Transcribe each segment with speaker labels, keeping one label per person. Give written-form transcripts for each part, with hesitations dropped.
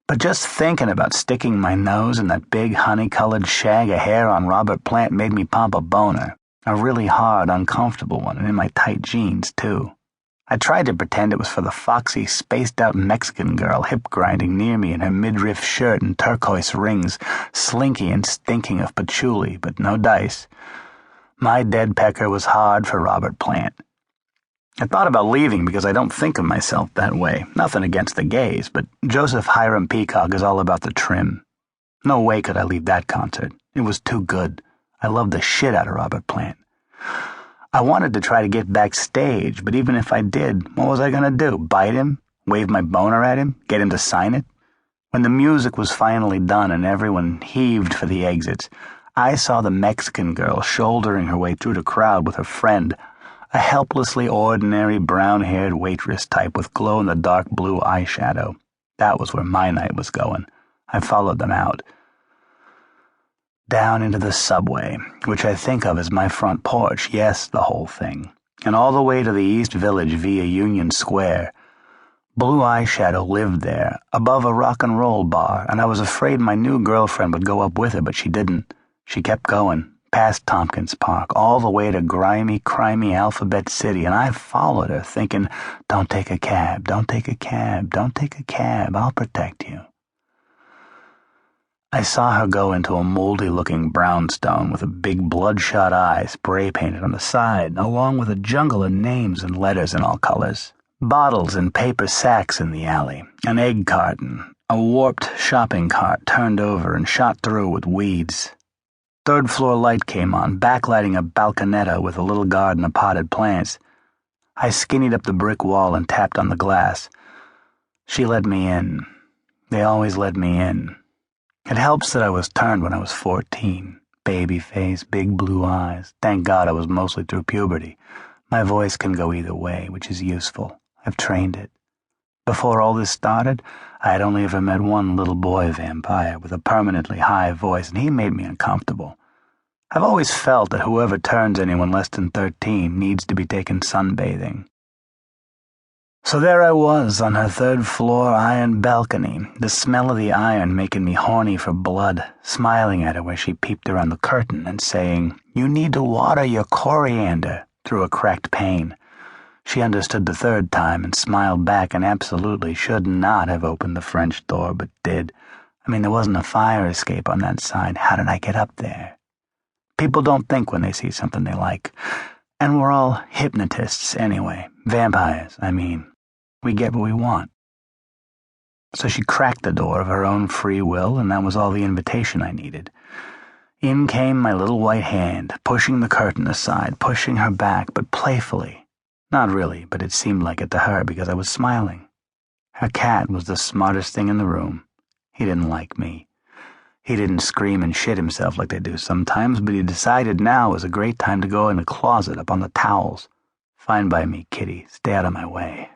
Speaker 1: But just thinking about sticking my nose in that big honey-colored shag of hair on Robert Plant made me pop a boner, a really hard, uncomfortable one, and in my tight jeans, too. I tried to pretend it was for the foxy, spaced-out Mexican girl hip-grinding near me in her midriff shirt and turquoise rings, slinky and stinking of patchouli, but no dice. My dead pecker was hard for Robert Plant. I thought about leaving because I don't think of myself that way. Nothing against the gays, but Joseph Hiram Peacock is all about the trim. No way could I leave that concert. It was too good. I loved the shit out of Robert Plant. I wanted to try to get backstage, but even if I did, what was I going to do? Bite him? Wave my boner at him? Get him to sign it? When the music was finally done and everyone heaved for the exits, I saw the Mexican girl shouldering her way through the crowd with her friend, a helplessly ordinary brown-haired waitress type with glow-in-the-dark blue eyeshadow. That was where my night was going. I followed them out. Down into the subway, which I think of as my front porch, yes, the whole thing, and all the way to the East Village via Union Square. Blue eyeshadow lived there, above a rock and roll bar, and I was afraid my new girlfriend would go up with her, but she didn't. She kept going, past Tompkins Park, all the way to grimy, crimey Alphabet City, and I followed her, thinking, don't take a cab, don't take a cab, don't take a cab, I'll protect you. I saw her go into a moldy-looking brownstone with a big bloodshot eye spray-painted on the side, along with a jungle of names and letters in all colors. Bottles and paper sacks in the alley, an egg carton, a warped shopping cart turned over and shot through with weeds. Third-floor light came on, backlighting a balconetta with a little garden of potted plants. I skinnied up the brick wall and tapped on the glass. She let me in. They always let me in. It helps that I was turned when I was 14. Baby face, big blue eyes. Thank God I was mostly through puberty. My voice can go either way, which is useful. I've trained it. Before all this started, I had only ever met one little boy vampire with a permanently high voice, and he made me uncomfortable. I've always felt that whoever turns anyone less than 13 needs to be taken sunbathing. So there I was on her third-floor iron balcony, the smell of the iron making me horny for blood, smiling at her where she peeped around the curtain and saying, "You need to water your coriander," through a cracked pane. She understood the third time and smiled back and absolutely should not have opened the French door, but did. I mean, there wasn't a fire escape on that side. How did I get up there? People don't think when they see something they like. And we're all hypnotists anyway. Vampires, I mean. We get what we want. So she cracked the door of her own free will, and that was all the invitation I needed. In came my little white hand, pushing the curtain aside, pushing her back, but playfully. Not really, but it seemed like it to her because I was smiling. Her cat was the smartest thing in the room. He didn't like me. He didn't scream and shit himself like they do sometimes, but he decided now was a great time to go in the closet up on the towels. Fine by me, kitty. Stay out of my way.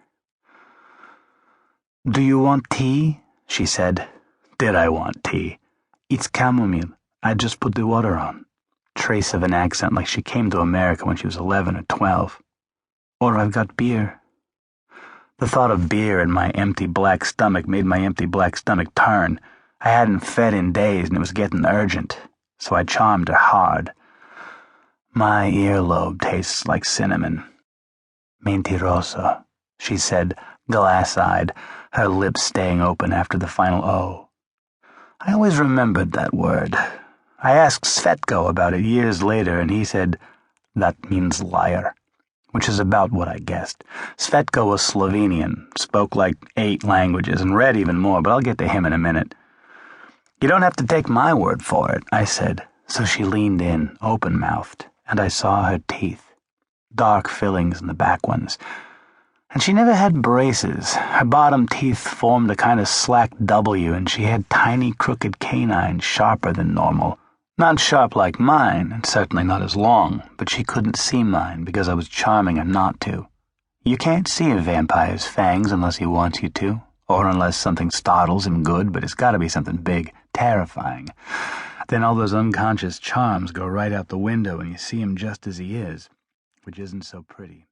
Speaker 1: "Do you want tea?" she said. Did I want tea? "It's chamomile. I just put the water on." Trace of an accent like she came to America when she was 11 or 12. "Or I've got beer." The thought of beer in my empty black stomach made my empty black stomach turn. I hadn't fed in days and it was getting urgent, so I charmed her hard. "My earlobe tastes like cinnamon." "Mentiroso," she said, glass-eyed, her lips staying open after the final O. I always remembered that word. I asked Svetko about it years later, and he said, "That means liar," which is about what I guessed. Svetko was Slovenian, spoke like 8 languages, and read even more, but I'll get to him in a minute. "You don't have to take my word for it," I said, so she leaned in, open-mouthed, and I saw her teeth, dark fillings in the back ones. And she never had braces. Her bottom teeth formed a kind of slack W, and she had tiny crooked canines sharper than normal. Not sharp like mine, and certainly not as long, but she couldn't see mine because I was charming her not to. You can't see a vampire's fangs unless he wants you to, or unless something startles him good, but it's got to be something big, terrifying. Then all those unconscious charms go right out the window and you see him just as he is, which isn't so pretty.